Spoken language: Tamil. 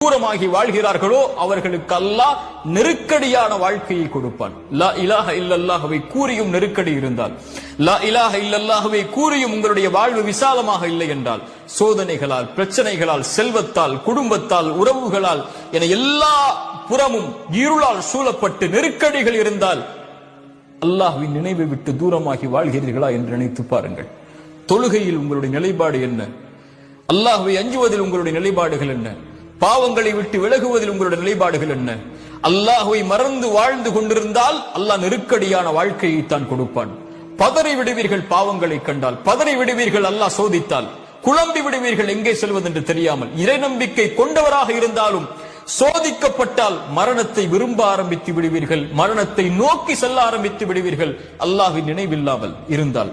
தூரமாகி வாழ்கிறார்களோ அவர்களுக்கு அல்லாஹ் நெருக்கடியான வாழ்க்கையை கொடுப்பான். லா இலாஹ இல்லல்லாஹ்வை கூறியும் நெருக்கடி இருந்தால், லா இலாஹ இல்லல்லாஹ்வை கூறியும் உங்களுடைய வாழ்வு விசாலமாக இல்லை என்றால், சோதனைகளால், பிரச்சனைகளால், செல்வத்தால், குடும்பத்தால், உறவுகளால் என எல்லா புறமும் இருளால் சூழப்பட்டு நெருக்கடிகள் இருந்தால் அல்லாஹ்வின் நினைவை விட்டு தூரமாகி வாழ்கிறீர்களா என்று நினைத்து பாருங்கள். தொழுகையில் உங்களுடைய நிலைப்பாடு என்ன? அல்லாஹ்வை அஞ்சுவதில் உங்களுடைய நிலைப்பாடுகள் என்ன? பாவங்களை விட்டு விலகுவதில் உங்களுடைய நிலைப்பாடுகள் என்ன? அல்லாஹ்வை மறந்து வாழ்ந்து கொண்டிருந்தால் அல்லாஹ் நெருக்கடியான வாழ்க்கையை தான் கொடுப்பான். பதறி விடுவீர்கள் பாவங்களை கண்டால், பதறி விடுவீர்கள் அல்லாஹ் சோதித்தால், குழம்பி விடுவீர்கள் எங்கே செல்வது என்று தெரியாமல். இறை நம்பிக்கை கொண்டவராக இருந்தாலும் சோதிக்கப்பட்டால் மரணத்தை விரும்ப ஆரம்பித்து விடுவீர்கள், மரணத்தை நோக்கி செல்ல ஆரம்பித்து விடுவீர்கள். அல்லாஹ்வின் நினைவில்லாமல் இருந்தால்